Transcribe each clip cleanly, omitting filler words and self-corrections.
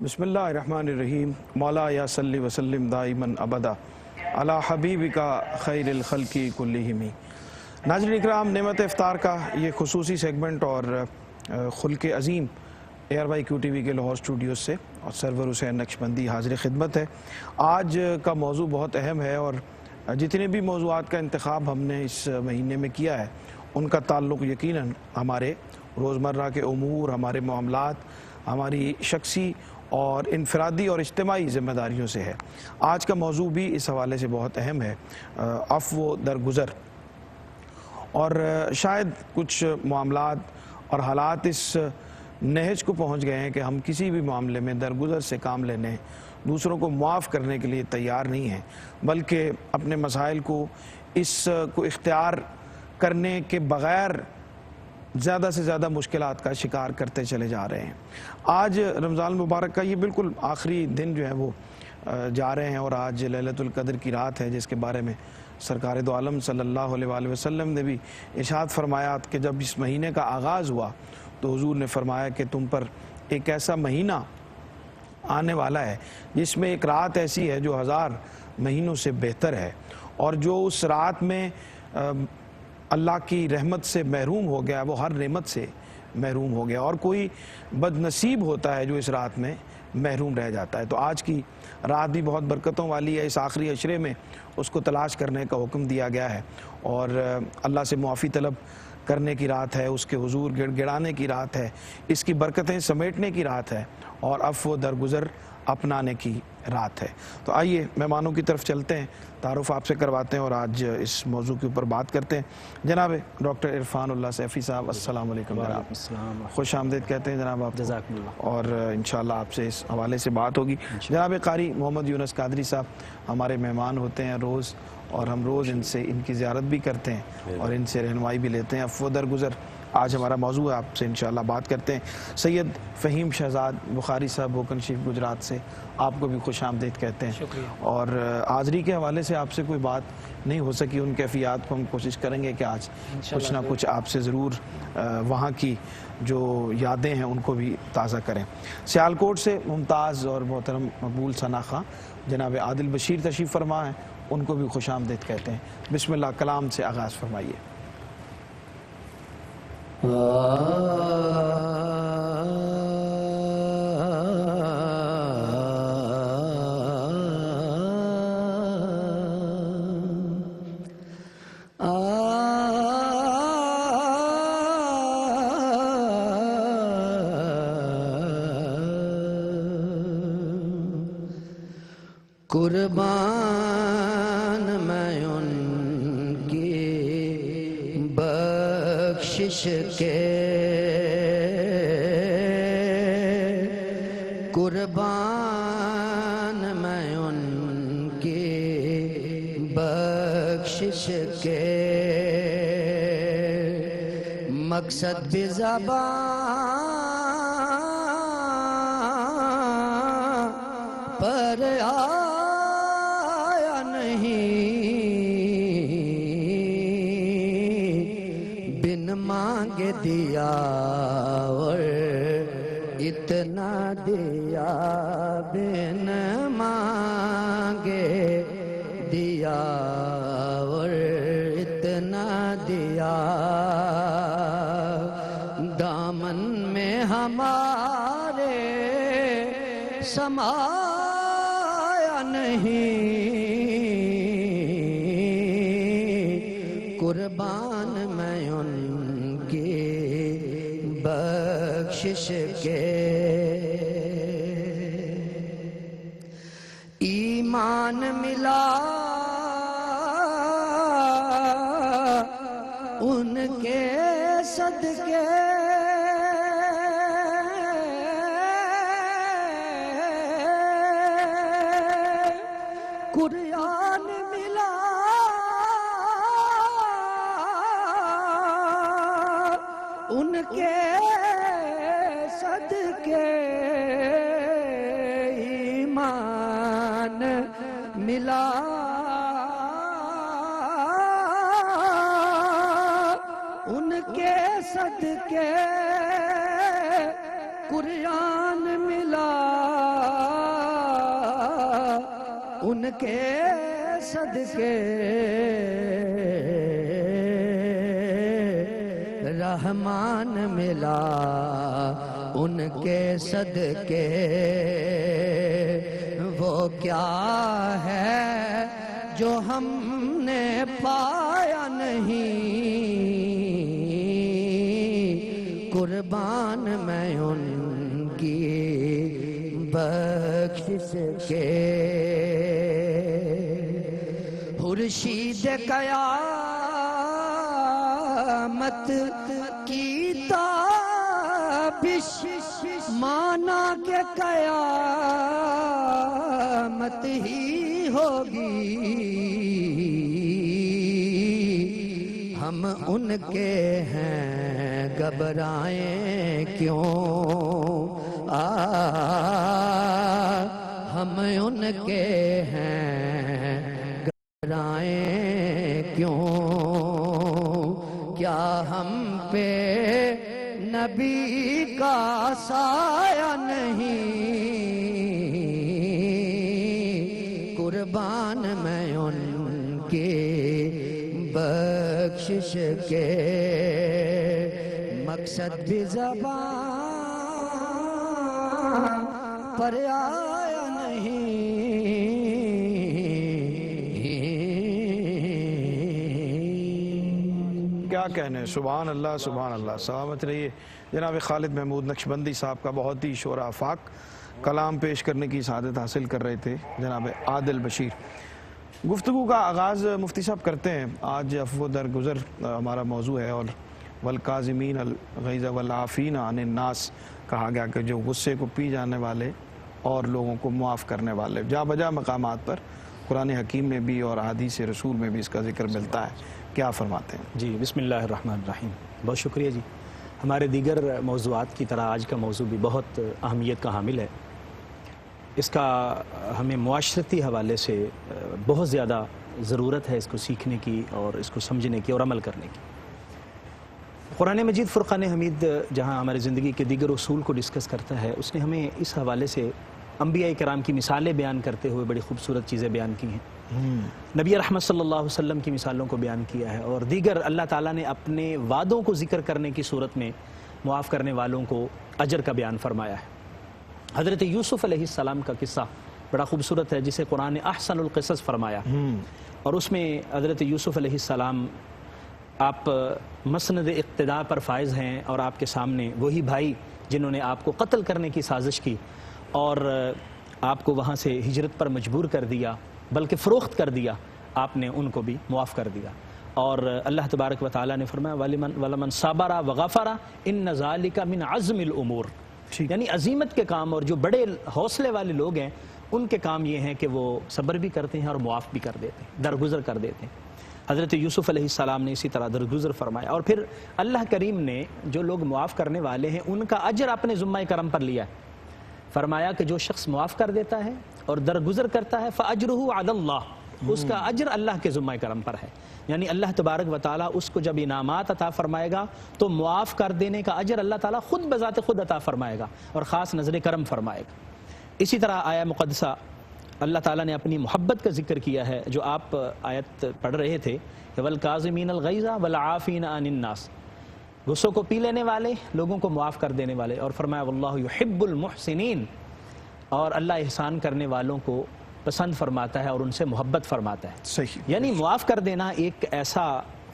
بسم اللہ الرحمن الرحیم مولا یا صلی وسلم دائماً ابدا علی حبیبک خیر الخلق کلہم۔ ناظرین اکرام، نعمت افطار کا یہ خصوصی سیگمنٹ اور خلق عظیم air by Q T V کے لاہور اسٹوڈیوز سے اور سرور حسین نقشبندی حاضر خدمت ہے۔ آج کا موضوع بہت اہم ہے اور جتنے بھی موضوعات کا انتخاب ہم نے اس مہینے میں کیا ہے ان کا تعلق یقیناً ہمارے روزمرہ کے امور، ہمارے معاملات، ہماری شخصی اور انفرادی اور اجتماعی ذمہ داریوں سے ہے۔ آج کا موضوع بھی اس حوالے سے بہت اہم ہے، عفو درگزر۔ اور شاید کچھ معاملات اور حالات اس نہج کو پہنچ گئے ہیں کہ ہم کسی بھی معاملے میں درگزر سے کام لینے، دوسروں کو معاف کرنے کے لیے تیار نہیں ہیں، بلکہ اپنے مسائل کو اختیار کرنے کے بغیر زیادہ سے زیادہ مشکلات کا شکار کرتے چلے جا رہے ہیں۔ آج رمضان المبارک کا یہ بالکل آخری دن جو ہے وہ جا رہے ہیں اور آج لیلۃ القدر کی رات ہے، جس کے بارے میں سرکار دو عالم صلی اللہ علیہ وآلہ وسلم نے بھی ارشاد فرمایا کہ جب اس مہینے کا آغاز ہوا تو حضور نے فرمایا کہ تم پر ایک ایسا مہینہ آنے والا ہے جس میں ایک رات ایسی ہے جو 1000 مہینوں سے بہتر ہے، اور جو اس رات میں اللہ کی رحمت سے محروم ہو گیا وہ ہر نعمت سے محروم ہو گیا، اور کوئی بد نصیب ہوتا ہے جو اس رات میں محروم رہ جاتا ہے۔ تو آج کی رات بھی بہت برکتوں والی ہے، اس آخری عشرے میں اس کو تلاش کرنے کا حکم دیا گیا ہے اور اللہ سے معافی طلب کرنے کی رات ہے، اس کے حضور گڑ گڑانے کی رات ہے، اس کی برکتیں سمیٹنے کی رات ہے اور عفو درگزر اپنانے کی رات ہے۔ تو آئیے مہمانوں کی طرف چلتے ہیں، تعارف آپ سے کرواتے ہیں اور آج اس موضوع کے اوپر بات کرتے ہیں۔ جناب ڈاکٹر عرفان اللہ سیفی صاحب، السلام علیکم جناب، خوش آمدید کہتے ہیں جناب آپ، جزاک اللہ، اور انشاءاللہ آپ سے اس حوالے سے بات ہوگی۔ جناب قاری محمد یونس قادری صاحب ہمارے مہمان ہوتے ہیں روز، اور ہم روز ان کی زیارت بھی کرتے ہیں اور ان سے رہنمائی بھی لیتے ہیں۔ عفو درگزر آج ہمارا موضوع ہے، آپ سے انشاءاللہ بات کرتے ہیں۔ سید فہیم شہزاد بخاری صاحب بوکن شریف گجرات سے، آپ کو بھی خوش آمدید کہتے ہیں۔ اور حاضری کے حوالے سے آپ سے کوئی بات نہیں ہو سکی، ان کیفیات کو ہم کوشش کریں گے کہ آج کچھ نہ کچھ آپ سے ضرور وہاں کی جو یادیں ہیں ان کو بھی تازہ کریں۔ سیالکوٹ سے ممتاز اور محترم مقبول ثنا خاں جناب عادل بشیر تشریف فرما ہیں، ان کو بھی خوش آمدید کہتے ہیں۔ بسم اللہ، کلام سے آغاز فرمائیے۔ قربان میں ان کی بخشش کے، قربان میں ان کی بخشش کے، مقصد بھی زبان پر آیا نہیں، بن مانگے دیا اور اتنا دیا، بن مانگے دیا اور اتنا دیا، دامن میں ہمارے سمایا نہیں، قربان میں ان کی بخشش کے، ایمان ملا ان کے صدقے، قرآن ملا ان کے صدقے، ایمان ملا ان کے صدقے، قرآن ملا ان کے صدقے رحمان ملا ان کے صدقے وہ کیا ہے جو ہم نے پایا نہیں قربان میں ان کی بخشش کے خورشید قیامت کی تابش مانا کہ قیامت ہی ہوگی ہم ان کے ہیں گھبرائیں کیوں ہم ان کے ہیں گھبرائیں کیوں کیا ہم پہ نبی کا سایہ نہیں قربان میں ان کے بخشش کے مقصد بھی زبان پر آیا نہیں کیا کہنے سبحان اللہ سبحان اللہ سلامت رہیے جناب خالد محمود نقشبندی صاحب کا بہت ہی شور آفاق کلام پیش کرنے کی سعادت حاصل کر رہے تھے جناب عادل بشیر گفتگو کا آغاز مفتی صاحب کرتے ہیں آج عفو درگزر ہمارا موضوع ہے اور والکاظمین الغیظ والعافین عن الناس کہا گیا کہ جو غصے کو پی جانے والے اور لوگوں کو معاف کرنے والے جا بجا مقامات پر قرآن حکیم میں بھی اور احادیث رسول میں بھی اس کا ذکر ملتا ہے کیا فرماتے ہیں جی بسم اللہ الرحمن الرحیم بہت شکریہ جی ہمارے دیگر موضوعات کی طرح آج کا موضوع بھی بہت اہمیت کا حامل ہے اس کا ہمیں معاشرتی حوالے سے بہت زیادہ ضرورت ہے اس کو سیکھنے کی اور اس کو سمجھنے کی اور عمل کرنے کی قرآن مجید فرقان حمید جہاں ہماری زندگی کے دیگر اصول کو ڈسکس کرتا ہے اس نے ہمیں اس حوالے سے انبیاء کرام کی مثالیں بیان کرتے ہوئے بڑی خوبصورت چیزیں بیان کی ہیں نبی رحمت صلی اللہ علیہ وسلم کی مثالوں کو بیان کیا ہے اور دیگر اللہ تعالیٰ نے اپنے وعدوں کو ذکر کرنے کی صورت میں معاف کرنے والوں کو اجر کا بیان فرمایا ہے حضرت یوسف علیہ السلام کا قصہ بڑا خوبصورت ہے جسے قرآن نے احسن القصص فرمایا اور اس میں حضرت یوسف علیہ السلام آپ مسند اقتداء پر فائز ہیں اور آپ کے سامنے وہی بھائی جنہوں نے آپ کو قتل کرنے کی سازش کی اور آپ کو وہاں سے ہجرت پر مجبور کر دیا بلکہ فروخت کر دیا آپ نے ان کو بھی معاف کر دیا اور اللہ تبارک و تعالیٰ نے فرمایا وَلَمَنْ صَبَرَ وَغَفَرَ إِنَّ ذَلِكَ مِنْ عَزْمِ الْأُمُورِ یعنی عظیمت کے کام اور جو بڑے حوصلے والے لوگ ہیں ان کے کام یہ ہیں کہ وہ صبر بھی کرتے ہیں اور معاف بھی کر دیتے ہیں درگزر کر دیتے ہیں حضرت یوسف علیہ السلام نے اسی طرح درگزر فرمایا اور پھر اللہ کریم نے جو لوگ معاف کرنے والے ہیں ان کا اجر اپنے ذمہ کرم پر لیا ہے فرمایا کہ جو شخص معاف کر دیتا ہے اور درگزر کرتا ہے فَأَجْرُهُ عَلَى اللَّهِ اس کا اجر اللہ کے ذمہ کرم پر ہے یعنی اللہ تبارک و تعالیٰ اس کو جب انعامات عطا فرمائے گا تو معاف کر دینے کا اجر اللہ تعالیٰ خود بذات خود عطا فرمائے گا اور خاص نظر کرم فرمائے گا اسی طرح آیہ مقدسہ اللہ تعالیٰ نے اپنی محبت کا ذکر کیا ہے جو آپ آیت پڑھ رہے تھے وَالْكَاظِمِينَ الْغَيْظَ وَالْعَافِينَ عَنِ النَّاسِ غصوں کو پی لینے والے لوگوں کو معاف کر دینے والے اور فرمایا وَاللَّهُ يُحِبُّ الْمُحْسِنِينَ اور اللہ احسان کرنے والوں کو پسند فرماتا ہے اور ان سے محبت فرماتا ہے صحیح یعنی معاف کر دینا ایک ایسا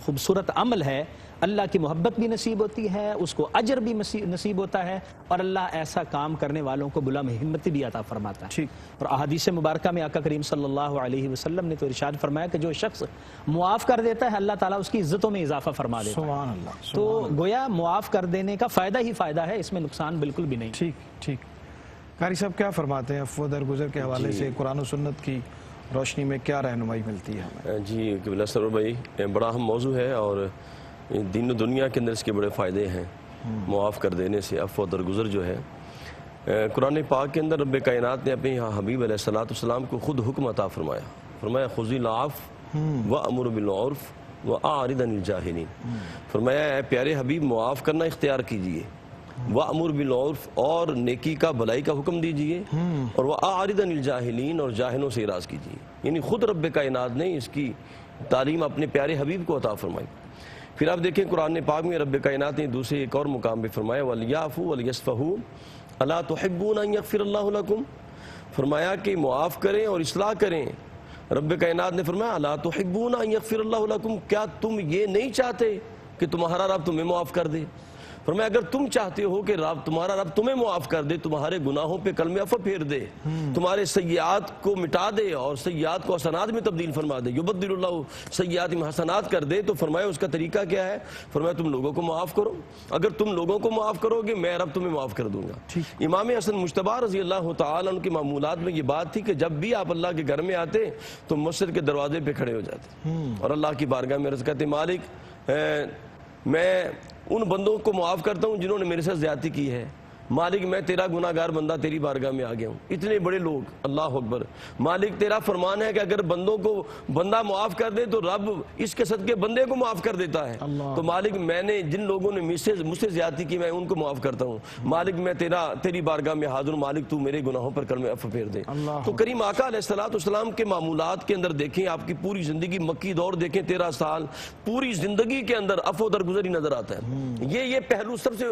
خوبصورت عمل ہے اللہ کی محبت بھی نصیب ہوتی ہے اس کو اجر بھی نصیب ہوتا ہے اور اللہ ایسا کام کرنے والوں کو بلند ہمت بھی عطا فرماتا ہے اور احادیث مبارکہ میں آقا کریم صلی اللہ علیہ وسلم نے تو ارشاد فرمایا کہ جو شخص معاف کر دیتا ہے اللہ تعالیٰ اس کی عزتوں میں اضافہ فرما دیتا ہے سبحان اللہ تو گویا معاف کر دینے کا فائدہ ہی فائدہ ہے اس میں نقصان بالکل بھی نہیں ٹھیک قاری صاحب کیا فرماتے ہیں عفو درگزر کے حوالے سے قرآن و سنت کی روشنی میں کیا رہنمائی ملتی ہے ہمیں جی قبلہ سرور بھائی بڑا اہم موضوع ہے اور دین و دنیا کے اندر اس کے بڑے فائدے ہیں معاف کر دینے سے عفو درگزر جو ہے قرآن پاک کے اندر رب کائنات نے اپنے حبیب علیہ السلام کو خود حکم عطا فرمایا خذ العفو وأمر بالعرف وأعرض عن الجاہلین فرمایا اے پیارے حبیب معاف کرنا اختیار کیجئے وَأْمُرْ بِالْعُرْفِ اور نیکی کا بھلائی کا حکم دیجئے اور وَأَعْرِضْ عَنِ الْجَاهِلِينَ اور جاہلوں سے اعراض کیجئے. یعنی خود رب کائنات نے اس کی تعلیم اپنے پیارے حبیب کو عطا فرمائی. پھر آپ دیکھیں قرآن پاک میں رب کائنات نے دوسرے ایک اور مقام پہ فرمایا وَلْيَعْفُوا وَلْيَصْفَحُوا أَلَا تُحِبُّونَ أَن يَغْفِرَ اللَّهُ لَكُمْ. فرمایا کہ معاف کریں اور اصلاح کریں. رب کائنات نے فرمایا أَلَا تُحِبُّونَ أَن يَغْفِرَ اللَّهُ لَكُمْ, کیا تم یہ نہیں چاہتے کہ تمہارا رب تمہیں معاف کر دے. فرمایا اگر تم چاہتے ہو کہ تمہارا رب تمہیں معاف کر دے, تمہارے گناہوں پہ کلمہ عفو پھیر دے, تمہارے سیئات کو مٹا دے اور سیئات کو حسنات میں تبدیل فرما دے, یبدل اللہ سیئات میں حسنات کر دے, تو فرمایا اس کا طریقہ کیا ہے؟ فرمایا تم لوگوں کو معاف کرو. اگر تم لوگوں کو معاف کرو گے میں رب تمہیں معاف کر دوں گا. امام حسن مجتبی رضی اللہ تعالیٰ عنہ کے معمولات میں یہ بات تھی کہ جب بھی آپ اللہ کے گھر میں آتے تو مسجد کے دروازے پہ کھڑے ہو جاتے اور اللہ کی بارگاہ میں عرض کرتے مالک میں ان بندوں کو معاف کرتا ہوں جنہوں نے میرے ساتھ زیادتی کی ہے. مالک میں تیرا گناہ گار بندہ تیری بارگاہ میں آ گیا ہوں. اتنے بڑے لوگ, اللہ اکبر. مالک تیرا فرمان ہے کہ اگر بندوں کو بندہ معاف کر دے تو رب اس کے صدقے بندے کو معاف کر دیتا ہے. تو مالک میں نے جن لوگوں نے مجھ سے زیادتی کی میں ان کو معاف کرتا ہوں. مالک میں تیری بارگاہ میں حاضر ہوں, مالک تو میرے گناہوں پر کلمہ عفو پھیر دے. تو کریم آقا علیہ السلام کے معمولات کے اندر دیکھیں, آپ کی پوری زندگی مکی دور دیکھیں 13 سال, پوری زندگی کے اندر عفو درگزر ہی نظر آتا ہے. یہ پہلو سب سے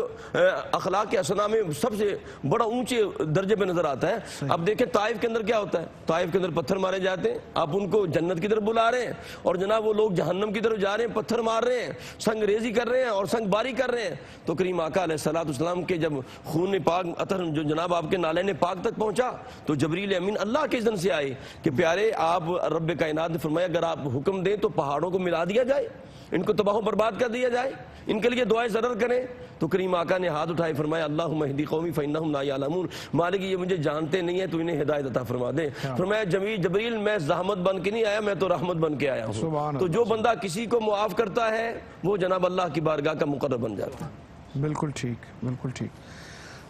اخلاق حسنہ میں سب سے بڑا اونچے درجے پہ نظر آتا ہے. اب دیکھیں طائف کے اندر کیا ہوتا ہے, طائف کے اندر پتھر مارے جاتے ہیں, آپ ان کو جنت کی طرف بلا رہے ہیں اور جناب وہ لوگ جہنم کی طرف جا رہے ہیں, پتھر مار رہے ہیں, سنگ ریزی کر رہے ہیں اور سنگ باری کر رہے ہیں. تو کریم آقا علیہ السلام کے جب خون پاک عطر جو جناب آپ کے نالین پاک تک پہنچا تو جبریل امین اللہ کے اذن سے آئے کہ پیارے آپ رب کائنات نے فرمایا اگر آپ حکم دیں تو پہاڑوں کو ملا دیا جائے, ان کو تباہ و برباد کر دیا جائے, ان کے لیے دعائیں ضرر کریں. تو کریم آقا نے ہاتھ اٹھائے فرمایا اللہم اہدی قومی فإنہم لا یعلمون, مالک یہ مجھے جانتے نہیں ہیں تو انہیں ہدایت عطا فرما دے. فرمایا جبریل میں زحمت بن کے نہیں آیا, میں تو رحمت بن کے آیا ہوں. تو جو بندہ کسی کو معاف کرتا ہے وہ جناب اللہ کی بارگاہ کا مقرب بن جاتا ہے. بالکل ٹھیک, بالکل ٹھیک.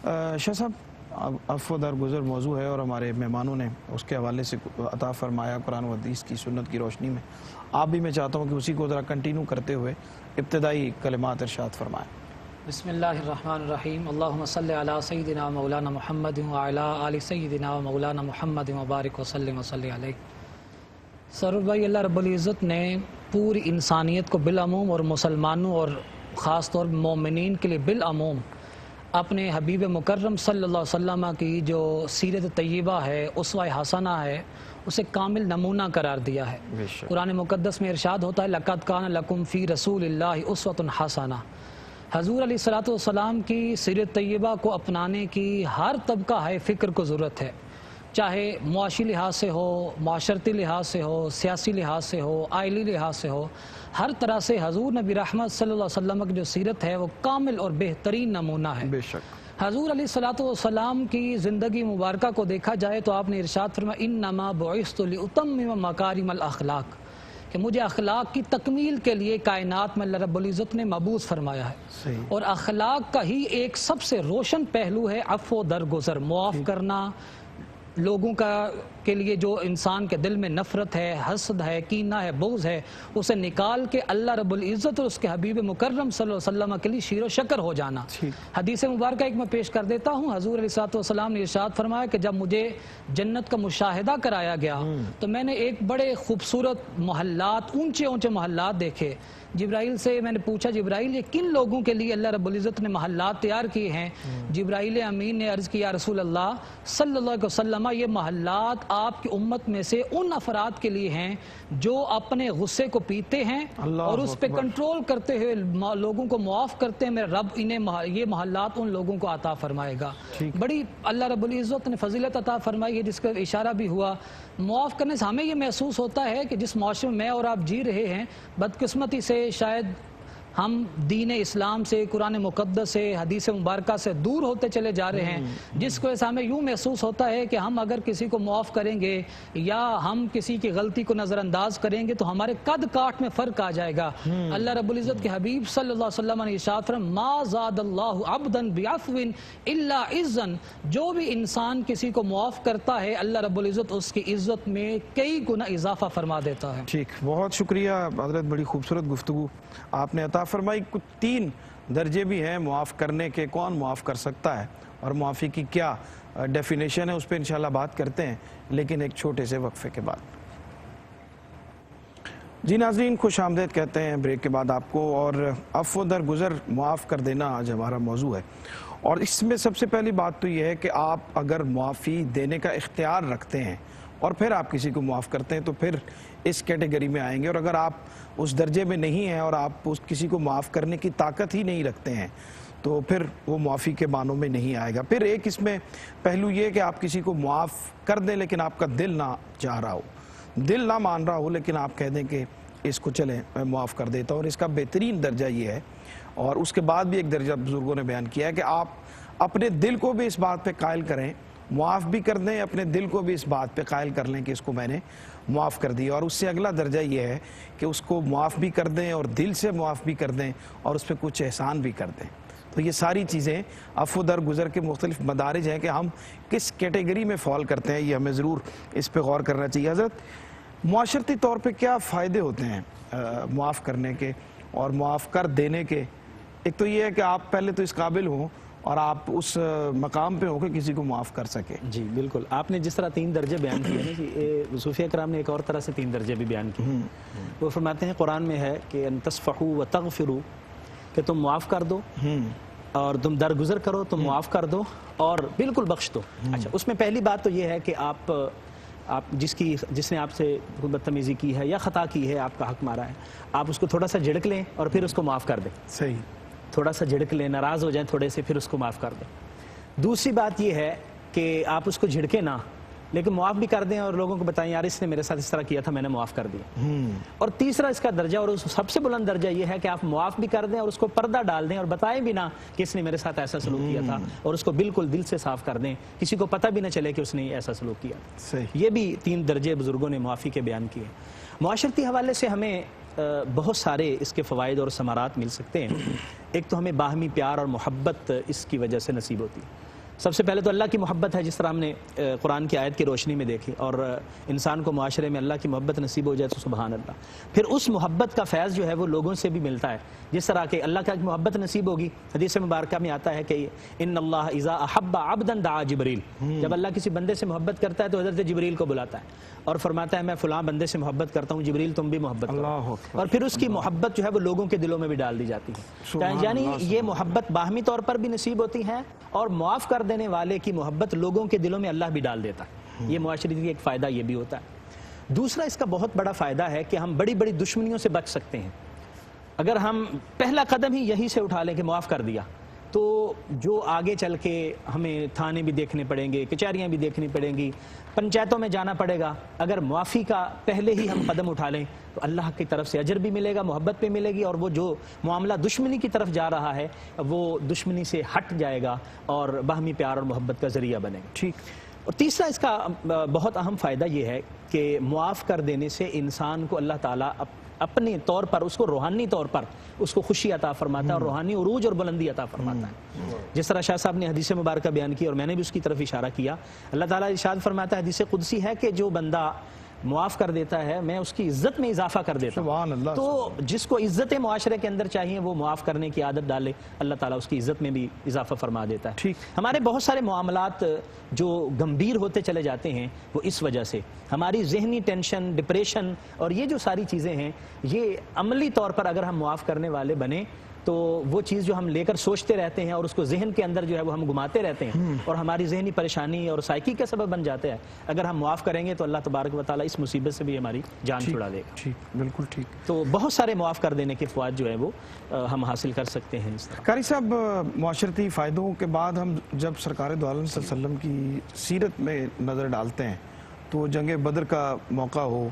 شاہ صاحب عفو درگزر موضوع ہے اور ہمارے مہمانوں نے اس کے حوالے سے عطا فرمایا قرآن و حدیث کی سنت کی روشنی میں. آپ بھی میں چاہتا ہوں کہ اسی کو ذرا کنٹینیو کرتے ہوئے ابتدائی کلمات ارشاد فرمائیں. بسم اللہ الرحمن الرحیم. اللہم صلی علی سیدنا مولانا محمد وعلی آل سیدنا مولانا محمد وبارک وسلم وصلی علیہ. سرور بھائی, اللہ رب العزت نے پوری انسانیت کو بالعموم اور مسلمانوں اور خاص طور مومنین کے لیے بالعموم اپنے حبیب مکرم صلی اللہ علیہ وسلم کی جو سیرت طیبہ ہے, اسوہ حسنہ ہے, اسے کامل نمونہ قرار دیا ہے. قرآن مقدس میں ارشاد ہوتا ہے لَقَدْ كَانَ لَكُمْ فِي رَسُولِ اللَّهِ أُسْوَةٌ حَسَنَةٌ. حضور علیہ الصلوۃ کی سیرت طیبہ کو اپنانے کی ہر طبقہ ہے فکر کو ضرورت ہے, چاہے معاشی لحاظ سے ہو, معاشرتی لحاظ سے ہو, سیاسی لحاظ سے ہو, آئلی لحاظ سے ہو. ہر طرح سے حضور نبی رحمت صلی اللہ علیہ وسلم کی جو سیرت ہے وہ کامل اور بہترین نمونہ ہے. بے شک حضور علیہ الصلوۃ کی زندگی مبارکہ کو دیکھا جائے تو آپ نے ارشاد فرمایا انما بعثت لأتمم مکارم الاخلاق, کہ مجھے اخلاق کی تکمیل کے لیے کائنات میں اللہ رب العزت نے مبعوث فرمایا ہے. اور اخلاق کا ہی ایک سب سے روشن پہلو ہے عفو درگزر, معاف کرنا. لوگوں کے لیے جو انسان کے دل میں نفرت ہے, حسد ہے, کینہ ہے, بغض ہے, اسے نکال کے اللہ رب العزت اور اس کے حبیب مکرم صلی اللہ علیہ وسلم کے لیے شیر و شکر ہو جانا. حدیث مبارکہ ایک میں پیش کر دیتا ہوں. حضور علیہ السلام نے ارشاد فرمایا کہ جب مجھے جنت کا مشاہدہ کرایا گیا تو میں نے ایک بڑے خوبصورت محلات, اونچے اونچے محلات دیکھے. جبرائیل سے میں نے پوچھا جبرائیل یہ کن لوگوں کے لیے اللہ رب العزت نے محلات تیار کیے ہیں؟ جبرائیل امین نے عرض کیا رسول اللہ صلی اللہ علیہ وسلم یہ محلات آپ کی امت میں سے ان افراد کے لیے ہیں جو اپنے غصے کو پیتے ہیں اور اس پہ کنٹرول کرتے ہوئے لوگوں کو معاف کرتے ہیں. میرا رب انہیں یہ محلات ان لوگوں کو عطا فرمائے گا. بڑی اللہ رب العزت نے فضیلت عطا فرمائی ہے جس کا اشارہ بھی ہوا. معاف کرنے سے ہمیں یہ محسوس ہوتا ہے کہ جس معاشرے میں میں اور آپ جی رہے ہیں بدقسمتی سے شاید ہم دین اسلام سے, قرآن مقدس سے, حدیث مبارکہ سے دور ہوتے چلے جا رہے ہیں, جس کو ایسا ہمیں یوں محسوس ہوتا ہے کہ ہم اگر کسی کو معاف کریں گے یا ہم کسی کی غلطی کو نظر انداز کریں گے تو ہمارے قد کاٹ میں فرق آ جائے گا. اللہ رب العزت کے حبیب صلی اللہ علیہ وسلم نے ارشاد فرمایا ما زاد اللہ عبدا بعفو الا عزا, جو بھی انسان کسی کو معاف کرتا ہے اللہ رب العزت اس کی عزت میں کئی گنا اضافہ فرما دیتا ہے. ٹھیک, بہت شکریہ حضرت, بڑی خوبصورت گفتگو آپ نے عطا فرمائی. کچھ 3 درجے بھی ہیں معاف کرنے کے، کون معاف کر سکتا ہے اور معافی کی کیا ڈیفینیشن ہے، اس پہ انشاءاللہ بات کرتے ہیں لیکن ایک چھوٹے سے وقفے کے بعد۔ جی ناظرین، خوش آمدید کہتے ہیں بریک کے بعد آپ کو، اور عفو درگزر معاف کر دینا آج ہمارا موضوع ہے۔ اور اس میں سب سے پہلی بات تو یہ ہے کہ آپ اگر معافی دینے کا اختیار رکھتے ہیں اور پھر آپ کسی کو معاف کرتے ہیں تو پھر اس کیٹیگری میں آئیں گے، اور اگر آپ اس درجے میں نہیں ہیں اور آپ اس کسی کو معاف کرنے کی طاقت ہی نہیں رکھتے ہیں تو پھر وہ معافی کے معنوں میں نہیں آئے گا۔ پھر ایک اس میں پہلو یہ کہ آپ کسی کو معاف کر دیں لیکن آپ کا دل نہ چاہ رہا ہو، دل نہ مان رہا ہو، لیکن آپ کہہ دیں کہ اس کو چلیں میں معاف کر دیتا ہوں، اور اس کا بہترین درجہ یہ ہے، اور اس کے بعد بھی ایک درجہ بزرگوں نے بیان کیا ہے کہ آپ اپنے دل کو بھی اس بات پہ قائل کریں، معاف بھی کر دیں، اپنے دل کو بھی اس بات پہ قائل کر لیں کہ اس کو میں نے معاف کر دیا، اور اس سے اگلا درجہ یہ ہے کہ اس کو معاف بھی کر دیں اور دل سے معاف بھی کر دیں اور اس پہ کچھ احسان بھی کر دیں۔ تو یہ ساری چیزیں عفو درگزر کے مختلف مدارج ہیں کہ ہم کس کیٹیگری میں فال کرتے ہیں، یہ ہمیں ضرور اس پہ غور کرنا چاہیے۔ حضرت، معاشرتی طور پہ کیا فائدے ہوتے ہیں معاف کرنے کے اور معاف کر دینے کے؟ ایک تو یہ ہے کہ آپ پہلے تو اس قابل ہوں اور آپ اس مقام پہ ہو کہ کسی کو معاف کر سکے۔ جی بالکل، آپ نے جس طرح 3 درجے بیان کیے نا جی، صوفیہ کرام نے ایک اور طرح سے 3 درجے بھی بیان کیے۔ وہ فرماتے ہیں قرآن میں ہے کہ ان تصفحوا وتغفروا، کہ تم معاف کر دو اور تم درگزر کرو، تم معاف کر دو اور بالکل بخش دو۔ اچھا، اس میں پہلی بات تو یہ ہے کہ آپ جس نے آپ سے بدتمیزی کی ہے یا خطا کی ہے، آپ کا حق مارا ہے، آپ اس کو تھوڑا سا جھڑک لیں اور پھر اس کو معاف کر دیں۔ صحیح، تھوڑا سا جھڑک لیں، ناراض ہو جائیں تھوڑے سے، پھر اس کو معاف کر دیں۔ دوسری بات یہ ہے کہ آپ اس کو جھڑکیں نہ، لیکن معاف بھی کر دیں اور لوگوں کو بتائیں یار اس نے میرے ساتھ اس طرح کیا تھا، میں نے معاف کر دیا۔ اور تیسرا اس کا درجہ اور سب سے بلند درجہ یہ ہے کہ آپ معاف بھی کر دیں اور اس کو پردہ ڈال دیں اور بتائیں بھی نہ کہ اس نے میرے ساتھ ایسا سلوک کیا تھا، اور اس کو بالکل دل سے صاف کر دیں، کسی کو پتہ بھی نہ چلے کہ اس نے ایسا سلوک کیا تھا۔ صحیح، یہ بھی 3 درجے بزرگوں نے معافی کے بیان کیے۔ معاشرتی حوالے سے ہمیں بہت سارے اس کے فوائد اور ثمرات مل سکتے ہیں۔ ایک تو ہمیں باہمی پیار اور محبت اس کی وجہ سے نصیب ہوتی ہے۔ سب سے پہلے تو اللہ کی محبت ہے، جس طرح ہم نے قرآن کی آیت کی روشنی میں دیکھی، اور انسان کو معاشرے میں اللہ کی محبت نصیب ہو جائے تو سبحان اللہ، پھر اس محبت کا فیض جو ہے وہ لوگوں سے بھی ملتا ہے۔ جس طرح کہ اللہ کا محبت نصیب ہوگی، حدیث مبارکہ میں آتا ہے کہ ان اللہ اذا احب عبدا دعا جبریل، جب اللہ کسی بندے سے محبت کرتا ہے تو حضرت جبریل کو بلاتا ہے اور فرماتا ہے میں فلاں بندے سے محبت کرتا ہوں، جبریل تم بھی محبت کرو، اور پھر اس کی محبت جو ہے وہ لوگوں کے دلوں میں بھی ڈال دی جاتی ہے۔ یعنی یہ محبت باہمی طور پر بھی نصیب ہوتی ہے، اور معاف کر دینے والے کی محبت لوگوں کے دلوں میں اللہ بھی ڈال دیتا ہے۔ یہ معاشرتی ایک فائدہ یہ بھی ہوتا ہے۔ دوسرا اس کا بہت بڑا فائدہ ہے کہ ہم بڑی بڑی دشمنیوں سے بچ سکتے ہیں۔ اگر ہم پہلا قدم ہی یہی سے اٹھا لیں کہ معاف کر دیا، تو جو آگے چل کے ہمیں تھانے بھی دیکھنے پڑیں گے، کچہریاں بھی دیکھنی پڑیں گی، پنچایتوں میں جانا پڑے گا، اگر معافی کا پہلے ہی ہم قدم اٹھا لیں تو اللہ کی طرف سے اجر بھی ملے گا، محبت بھی ملے گی، اور وہ جو معاملہ دشمنی کی طرف جا رہا ہے وہ دشمنی سے ہٹ جائے گا اور باہمی پیار اور محبت کا ذریعہ بنے گا۔ ٹھیک۔ اور تیسرا اس کا بہت اہم فائدہ یہ ہے کہ معاف کر دینے سے انسان کو اللہ تعالیٰ اپنے طور پر اس کو روحانی طور پر اس کو خوشی عطا فرماتا ہے اور روحانی عروج اور بلندی عطا فرماتا ہے۔ جس طرح شاہ صاحب نے حدیث مبارکہ بیان کی اور میں نے بھی اس کی طرف اشارہ کیا، اللہ تعالیٰ ارشاد فرماتا ہے، حدیث قدسی ہے کہ جو بندہ معاف کر دیتا ہے میں اس کی عزت میں اضافہ کر دیتا ہوں۔ سبحان اللہ۔ تو جس کو عزت معاشرے کے اندر چاہیے وہ معاف کرنے کی عادت ڈالے، اللہ تعالیٰ اس کی عزت میں بھی اضافہ فرما دیتا ہے۔ ٹھیک۔ ہمارے بہت سارے معاملات جو گمبھیر ہوتے چلے جاتے ہیں وہ اس وجہ سے، ہماری ذہنی ٹینشن، ڈپریشن اور یہ جو ساری چیزیں ہیں، یہ عملی طور پر اگر ہم معاف کرنے والے بنیں تو وہ چیز جو ہم لے کر سوچتے رہتے ہیں اور اس کو ذہن کے اندر جو ہے وہ ہم گھماتے رہتے ہیں اور ہماری ذہنی پریشانی اور سائیکی کا سبب بن جاتے ہیں، اگر ہم معاف کریں گے تو اللہ تبارک و تعالیٰ اس مصیبت سے بھی ہماری جان چھڑا دے گا۔ ٹھیک، بالکل ٹھیک۔ تو بہت سارے معاف کر دینے کے فوائد جو ہے وہ ہم حاصل کر سکتے ہیں اس طرح۔ قاری صاحب، معاشرتی فائدوں کے بعد ہم جب سرکار دو عالم صلی اللہ علیہ وسلم کی سیرت میں نظر ڈالتے ہیں تو جنگ بدر کا موقع ہو،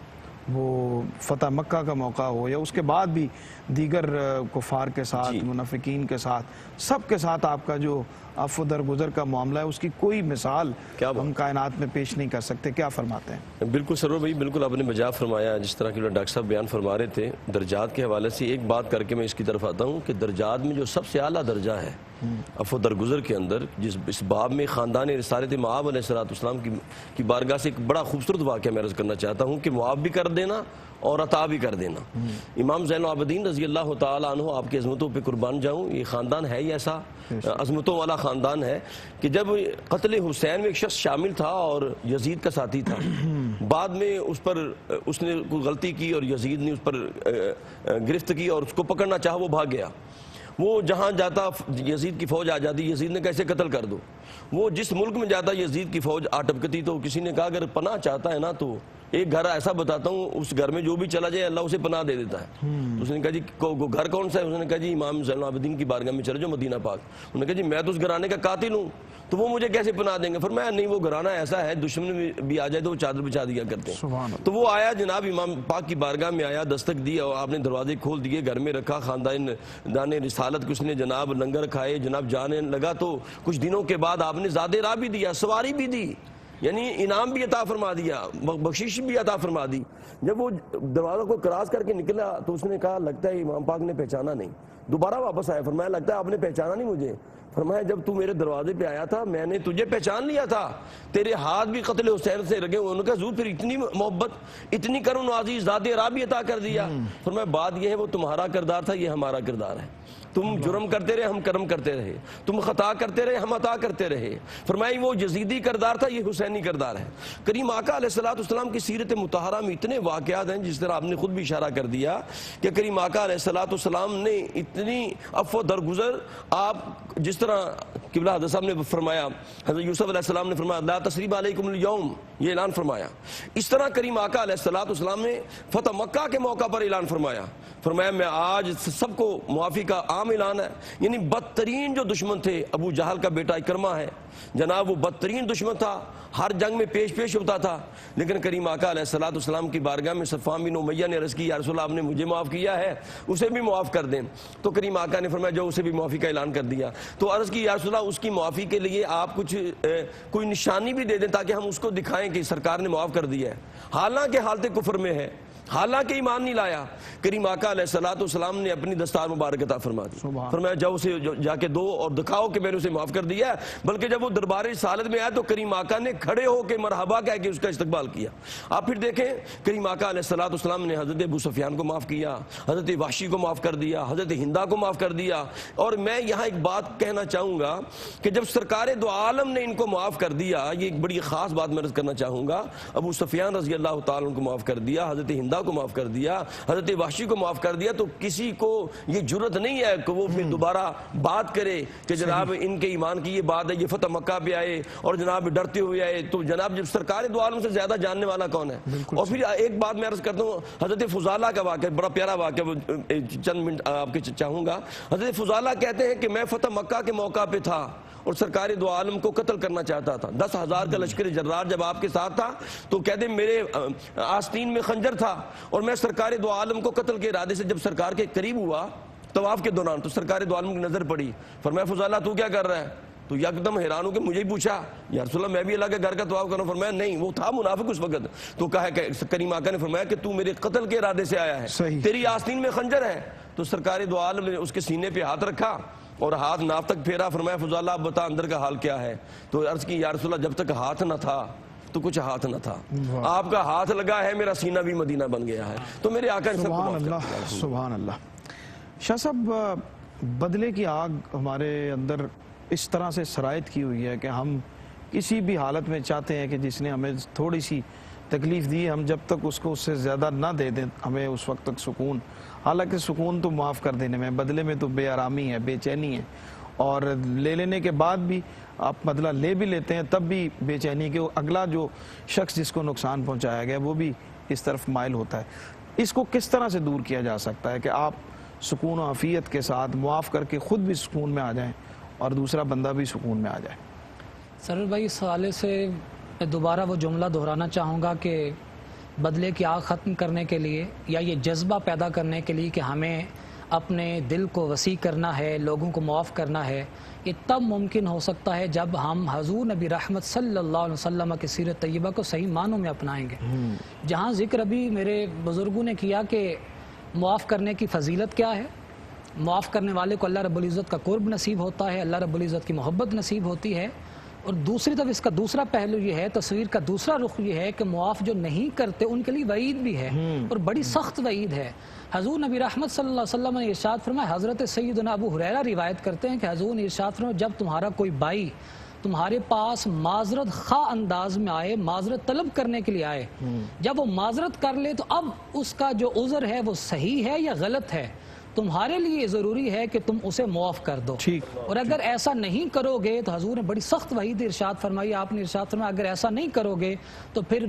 وہ فتح مکہ کا موقع ہو، یا اس کے بعد بھی دیگر کفار کے ساتھ، منافقین کے ساتھ، سب کے ساتھ آپ کا جو عفو درگزر کا معاملہ ہے، اس کی کوئی مثال کیا بات؟ ہم کائنات میں پیش نہیں کر سکتے. کیا فرماتے ہیں؟ بالکل سرور بھائی، بالکل آپ نے بجا فرمایا. جس طرح کہ ڈاکٹر صاحب بیان فرما رہے تھے درجات کے حوالے سے، ایک بات کر کے میں اس کی طرف آتا ہوں کہ درجات میں جو سب سے اعلیٰ درجہ ہے عفو درگزر کے اندر، اس باب میں خاندان رسالت مآب علیہ السلام کی بارگاہ سے ایک بڑا خوبصورت واقعہ میں عرض کرنا چاہتا ہوں کہ معاف بھی کر دینا اور عطا بھی کر دینا. امام زین العابدین رضی اللہ تعالیٰ عنہ، آپ کی عظمتوں پہ قربان جاؤں، یہ خاندان ہے ہی ایسا عظمتوں والا خاندان ہے کہ جب قتل حسین میں ایک شخص شامل تھا اور یزید کا ساتھی تھا، بعد میں اس نے کوئی غلطی کی اور یزید نے اس پر گرفت کی اور اس کو پکڑنا چاہا، وہ بھاگ گیا. وہ جہاں جاتا یزید کی فوج آ جاتی، یزید نے کیسے قتل کر دو. وہ جس ملک میں جاتا یزید کی فوج آ ٹپکتی، تو کسی نے کہا اگر پناہ چاہتا ہے نا تو ایک گھر ایسا بتاتا ہوں، اس گھر میں جو بھی چلا جائے اللہ اسے پناہ دے دیتا ہے. اس نے کہا جی گھر کون سا ہے؟ اس نے کہا جی امام زین العابدین کی بارگاہ میں چلے جو مدینہ پاک. انہوں نے کہا جی میں تو اس گھرانے کا قاتل ہوں، تو وہ مجھے کیسے پناہ دیں گے؟ فرمایا نہیں، وہ گھرانہ ایسا ہے دشمن بھی آ جائے تو وہ چادر بچھا دیا کرتے ہیں. تو وہ آیا جناب امام پاک کی بارگاہ میں آیا، دستک دی اور آپ نے دروازے کھول دیے، گھر میں رکھا، خاندان رسالت کو اس نے جناب لنگر کھائے، جناب جانے لگا. تو کچھ دنوں کے بعد آپ نے زادے راہ بھی دیا، سواری بھی دی، یعنی انعام بھی عطا فرما دیا، بخشش بھی عطا فرما دی. جب وہ دروازہ کو کراس کر کے نکلا تو اس نے کہا لگتا ہے امام پاک نے پہچانا نہیں. دوبارہ واپس آیا، فرمایا لگتا ہے آپ نے پہچانا نہیں مجھے. فرمایا جب تو میرے دروازے پہ آیا تھا میں نے تجھے پہچان لیا تھا، تیرے ہاتھ بھی قتل حسین سے لگے. انہوں نے کہا حضور پھر اتنی محبت، اتنی کرم نوازی، ذات راہ بھی عطا کر دیا. فرمایا بات یہ ہے وہ تمہارا کردار تھا، یہ ہمارا کردار ہے. تم جرم کرتے رہے، ہم کرم کرتے رہے. تم خطا کرتے رہے، ہم عطا کرتے رہے. فرمائی وہ یزیدی کردار تھا، یہ حسینی کردار ہے. کریم آقا علیہ السلام کی سیرت مطہرہ میں اتنے واقعات ہیں، جس طرح آپ نے خود بھی اشارہ کر دیا کہ کریم آقا علیہ السلام نے اتنی عفو درگزر، آپ جس طرح قبلہ حضرت صاحب نے فرمایا، حضرت یوسف علیہ السلام نے فرمایا لا تثریب علیکم اليوم، یہ اعلان فرمایا. اس طرح کریم آقا علیہ السلام نے فتح مکہ کے موقع پر اعلان فرمایا میں آج سب کو معافی کا عام اعلان ہے. یعنی بدترین جو دشمن تھے، ابو جہل کا بیٹا اکرمہ ہے جناب، وہ بدترین دشمن تھا، ہر جنگ میں پیش ہوتا تھا. لیکن کریم آقا علیہ السلام کی بارگاہ میں صفوان بن امیہ نے عرض کی یا رسول اللہ آپ نے مجھے معاف کیا ہے، اسے بھی معاف کر دیں. تو کریم آقا نے فرمایا جو اسے بھی معافی کا اعلان کر دیا. تو عرض کی یا رسول اللہ اس کی معافی کے لیے آپ کچھ کوئی نشانی بھی دے دیں تاکہ ہم اس کو دکھائیں کہ سرکار نے معاف کر دیا ہے، حالانکہ حالت کفر میں ہے، حالانکہ ایمان نہیں لایا. کریم آقا علیہ السلام نے اپنی دستار مبارک عطا فرما دی. فرمایا جاؤ اسے جا کے دو اور دکھاؤ کہ میں نے اسے معاف کر دیا ہے. بلکہ جب وہ دربار رسالت میں آیا تو کریم آقا نے کھڑے ہو کے مرحبا کہہ کے اس کا استقبال کیا. آپ پھر دیکھیں کریم آقا علیہ السلام نے حضرت ابو سفیان کو معاف کیا، حضرت وحشی کو معاف کر دیا، حضرت ہندا کو معاف کر دیا. اور میں یہاں ایک بات کہنا چاہوں گا کہ جب سرکار دو عالم نے ان کو معاف کر دیا، یہ ایک بڑی خاص بات میں عرض کرنا چاہوں گا، ابو سفیان رضی اللہ تعالیٰ عنہ کو معاف کر دیا، حضرت ہندا کو معاف کر دیا، حضرت وحشی کو معاف کر دیا، تو کسی کو یہ جرت نہیں ہے کہ وہ پھر دوبارہ بات کرے کہ جناب ان کے ایمان کی یہ بات ہے، یہ فتح مکہ پہ آئے اور جناب ڈرتے ہوئے آئے. تو جناب جب سرکار دو عالم سے زیادہ جاننے والا کون ہے؟ اور پھر ایک بات میں عرض کرتا ہوں، حضرت فضالہ کا واقعہ بڑا پیارا واقعہ، وہ چند منٹ آپ کے چاہوں گا. حضرت فضالہ کہتے ہیں کہ میں فتح مکہ کے موقع پہ تھا اور سرکار دو عالم کو قتل کرنا چاہتا تھا. 10,000 کا لشکر جرار جب آپ کے ساتھ تھا تو کہتے ہیں میرے آستین میں خنجر تھا اور میں سرکار دو عالم کو قتل کے ارادے سے جب سرکار کے قریب ہوا طواف کے دوران تو سرکار دو عالم کی نظر پڑی. فرمایا فضالہ تو کیا کر رہا ہے؟ تو یکدم حیران ہو کے مجھے ہی پوچھا یا رسول اللہ میں بھی اللہ کے گھر کا طواف کروں. فرمایا نہیں، وہ تھا منافق اس وقت. تو کہا کہ کریم آقا نے فرمایا کہ تو میرے قتل کے ارادے سے آیا ہے، تیری آستین میں خنجر ہے. تو سرکار دو عالم نے اس کے سینے پہ ہاتھ رکھا اور ہاتھ ناف تک پھیرا. فرمایا فضالہ آپ بتا اندر کا حال کیا ہے؟ تو عرض کی یا رسول اللہ جب تک ہاتھ نہ تھا تو کچھ ہاتھ نہ تھا، آپ کا ہاتھ لگا ہے میرا سینہ بھی مدینہ بن گیا ہے. تو میرے آقا نے سب کو معاف کر دیا. سبحان اللہ. شاہ صاحب بدلے کی آگ ہمارے اندر اس طرح سے سرایت کی ہوئی ہے کہ ہم کسی بھی حالت میں چاہتے ہیں کہ جس نے ہمیں تھوڑی سی تکلیف دی، ہم جب تک اس کو اس سے زیادہ نہ دے دیں ہمیں اس وقت تک سکون. حالانکہ سکون تو معاف کر دینے میں، بدلے میں تو بے آرامی ہے، بے چینی ہے. اور لے لینے کے بعد بھی آپ بدلہ لے بھی لیتے ہیں تب بھی بے چینی کہ اگلا جو شخص جس کو نقصان پہنچایا گیا وہ بھی اس طرف مائل ہوتا ہے. اس کو کس طرح سے دور کیا جا سکتا ہے کہ آپ سکون و عافیت کے ساتھ معاف کر کے خود بھی سکون میں آ جائیں اور دوسرا بندہ بھی سکون میں آ جائے؟ سرور بھائی اس حوالے سے میں دوبارہ وہ جملہ دہرانا چاہوں گا کہ بدلے کی آگ ختم کرنے کے لیے یا یہ جذبہ پیدا کرنے کے لیے کہ ہمیں اپنے دل کو وسیع کرنا ہے، لوگوں کو معاف کرنا ہے، یہ تب ممکن ہو سکتا ہے جب ہم حضور نبی رحمت صلی اللہ علیہ وسلم کی سیرت طیبہ کو صحیح معنوں میں اپنائیں گے۔ جہاں ذکر ابھی میرے بزرگوں نے کیا کہ معاف کرنے کی فضیلت کیا ہے، معاف کرنے والے کو اللہ رب العزت کا قرب نصیب ہوتا ہے، اللہ رب العزت کی محبت نصیب ہوتی ہے، اور دوسری طرف اس کا دوسرا پہلو یہ ہے، تصویر کا دوسرا رخ یہ ہے کہ معاف جو نہیں کرتے ان کے لیے وعید بھی ہے، اور بڑی سخت وعید ہے۔ حضور نبی رحمت صلی اللہ علیہ وسلم نے ارشاد فرمایا، حضرت سیدنا ابو ہریرہ روایت کرتے ہیں کہ حضور نے ارشاد فرمایا، جب تمہارا کوئی بھائی تمہارے پاس معذرت خواہ انداز میں آئے، معذرت طلب کرنے کے لیے آئے، جب وہ معذرت کر لے تو اب اس کا جو عذر ہے وہ صحیح ہے یا غلط ہے، تمہارے لیے ضروری ہے کہ تم اسے معاف کر دو۔ اور اگر ایسا نہیں کرو گے تو حضور نے بڑی سخت وعید ارشاد فرمائی، آپ نے ارشاد فرمایا اگر ایسا نہیں کرو گے تو پھر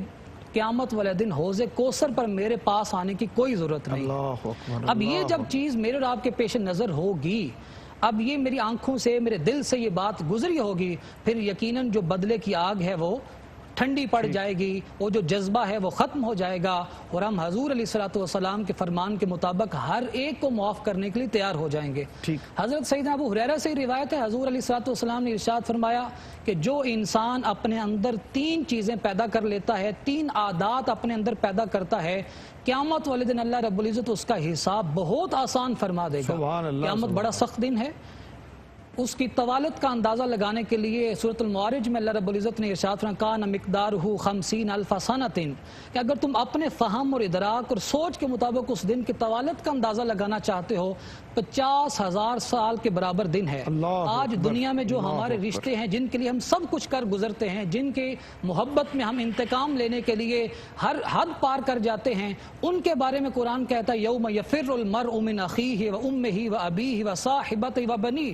قیامت والے دن حوض کوثر پر میرے پاس آنے کی کوئی ضرورت نہیں۔ اب یہ جب چیز میرے اور آپ کے پیش نظر ہوگی، اب یہ میری آنکھوں سے، میرے دل سے یہ بات گزری ہوگی، پھر یقیناً جو بدلے کی آگ ہے وہ ٹھنڈی پڑ جائے گی، وہ جو جذبہ ہے وہ ختم ہو جائے گا، اور ہم حضور علیہ الصلوۃ والسلام کے فرمان کے مطابق ہر ایک کو معاف کرنے کے لیے تیار ہو جائیں گے۔ حضرت سیدنا ابو ہریرہ سے روایت ہے، حضور علیہ الصلوۃ والسلام نے ارشاد فرمایا کہ جو انسان اپنے اندر 3 چیزیں پیدا کر لیتا ہے، 3 عادات اپنے اندر پیدا کرتا ہے، قیامت والے دن اللہ رب العزت اس کا حساب بہت آسان فرما دے گا۔ قیامت بڑا سخت دن ہے، اس کی طوالت کا اندازہ لگانے کے لیے سورۃ المعارج میں اللہ رب العزت نے ارشاد فرمایا کان مقدارہ 50,000 سنۃ، کہ اگر تم اپنے فہم اور ادراک اور سوچ کے مطابق اس دن کی طوالت کا اندازہ لگانا چاہتے ہو، 50,000 سال کے برابر دن ہے۔ آج دنیا میں جو ہمارے رشتے ہیں، جن کے لیے ہم سب کچھ کر گزرتے ہیں، جن کے محبت میں ہم انتقام لینے کے لیے ہر حد پار کر جاتے ہیں، ان کے بارے میں قرآن کہتا ہے یوم یفر المرء من اخیہ وامہ وابیہ وصاحبتہ وبنیہ،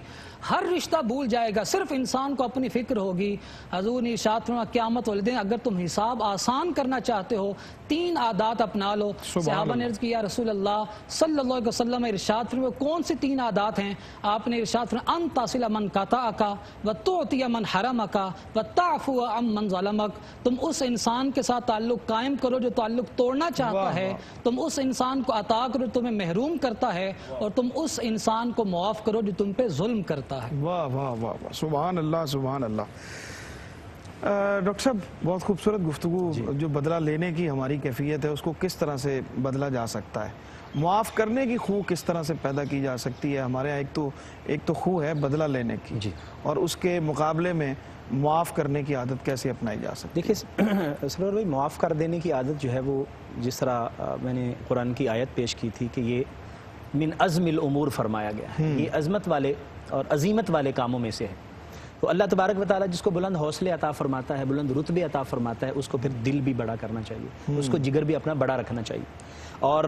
ہر رشتہ بھول جائے گا، صرف انسان کو اپنی فکر ہوگی۔ حضور نے ارشاد فرمایا قیامت والے دن اگر تم حساب آسان کرنا چاہتے ہو 3 عادات اپنا لو۔ صحابہ نے عرض کیا رسول اللہ صلی اللہ علیہ وسلم ارشاد فرمایا کون سی 3 عادات ہیں؟ آپ نے ارشاد فرمایا ان تصل من قطعک وتعطی من حرمک وتعفو عن من ظلمک، تم اس انسان کے ساتھ تعلق قائم کرو جو تعلق توڑنا چاہتا ہے، تم اس انسان کو عطا کرو جو تمہیں محروم کرتا ہے، اور تم اس انسان کو معاف کرو جو تم پہ ظلم کرتا ہے۔ واہ واہ واہ واہ، سبحان اللہ سبحان اللہ۔ ڈاکٹر صاحب بہت خوبصورت گفتگو، جو بدلہ لینے کی ہماری کیفیت ہے اس کو کس طرح سے بدلا جا سکتا ہے، معاف کرنے کی خو کس طرح سے پیدا کی جا سکتی ہے۔ ہمارے یہاں ایک تو خو ہے بدلہ لینے کی، اور اس کے مقابلے میں معاف کرنے کی عادت کیسے اپنائی جا سکتی ہے؟ دیکھیے سرور بھائی، معاف کر دینے کی عادت جو ہے وہ جس طرح میں نے قرآن کی آیت پیش کی تھی کہ یہ من عزم الامور فرمایا گیا ہے، یہ عظمت والے اور عظیمت والے کاموں میں سے ہے۔ تو اللہ تبارک و تعالیٰ جس کو بلند حوصلے عطا فرماتا ہے، بلند رتبے عطا فرماتا ہے، اس کو پھر دل بھی بڑا کرنا چاہیے، اس کو جگر بھی اپنا بڑا رکھنا چاہیے۔ اور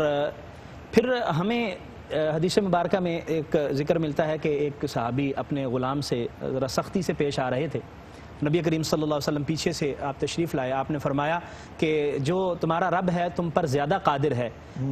پھر ہمیں حدیث مبارکہ میں ایک ذکر ملتا ہے کہ ایک صحابی اپنے غلام سے ذرا سختی سے پیش آ رہے تھے، نبی کریم صلی اللہ علیہ وسلم پیچھے سے آپ تشریف لائے، آپ نے فرمایا کہ جو تمہارا رب ہے تم پر زیادہ قادر ہے،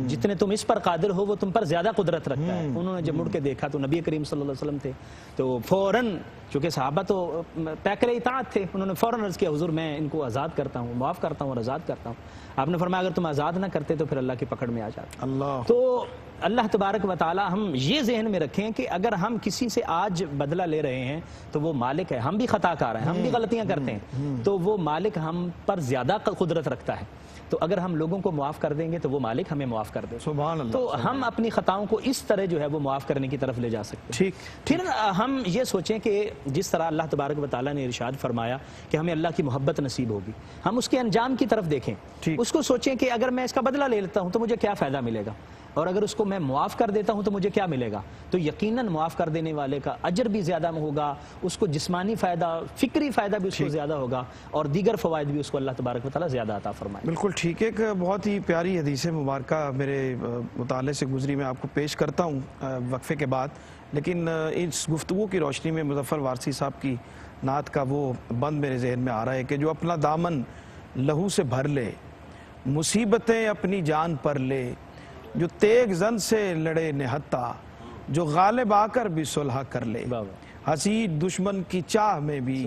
جتنے تم اس پر قادر ہو وہ تم پر زیادہ قدرت رکھتا ہے۔ انہوں نے جب مڑ کے دیکھا تو نبی کریم صلی اللہ علیہ وسلم تھے، تو فوراً چونکہ صحابہ تو پیکر اطاعت تھے، انہوں نے فوراً عرض کیا حضور میں ان کو آزاد کرتا ہوں، معاف کرتا ہوں اور آزاد کرتا ہوں۔ آپ نے فرمایا اگر تم آزاد نہ کرتے تو پھر اللہ کی پکڑ میں آ جاتے۔ تو اللہ تبارک و تعالی ہم یہ ذہن میں رکھیں کہ اگر ہم کسی سے آج بدلہ لے رہے ہیں تو وہ مالک ہے، ہم بھی خطا کار ہیں، ہم بھی غلطیاں کرتے ہیں، تو وہ مالک ہم پر زیادہ قدرت رکھتا ہے۔ تو اگر ہم لوگوں کو معاف کر دیں گے تو وہ مالک ہمیں معاف کر دے، سبحان اللہ۔ تو ہم اپنی خطاؤں کو اس طرح جو ہے وہ معاف کرنے کی طرف لے جا سکتے ہیں۔ پھر ہم یہ سوچیں کہ جس طرح اللہ تبارک و تعالیٰ نے ارشاد فرمایا کہ ہمیں اللہ کی محبت نصیب ہوگی، ہم اس کے انجام کی طرف دیکھیں، اس کو سوچیں کہ اگر میں اس کا بدلہ لے لیتا ہوں تو مجھے کیا فائدہ ملے گا، اور اگر اس کو میں معاف کر دیتا ہوں تو مجھے کیا ملے گا۔ تو یقیناً معاف کر دینے والے کا اجر بھی زیادہ ہوگا، اس کو جسمانی فائدہ، فکری فائدہ بھی اس کو زیادہ ہوگا، اور دیگر فوائد بھی اس کو اللہ تبارک و تعالیٰ زیادہ عطا فرمائے۔ بالکل ٹھیک، ایک بہت ہی پیاری حدیث مبارکہ میرے مطالعے سے گزری، میں آپ کو پیش کرتا ہوں وقفے کے بعد، لیکن اس گفتگو کی روشنی میں مظفر وارثی صاحب کی نعت کا وہ بند میرے ذہن میں آ رہا ہے کہ جو اپنا دامن لہو سے بھر لے، مصیبتیں اپنی جان پر لے، جو تیغ زن سے لڑے نہتا، جو غالب آ کر بھی صلح کر لے، حسید دشمن کی چاہ میں بھی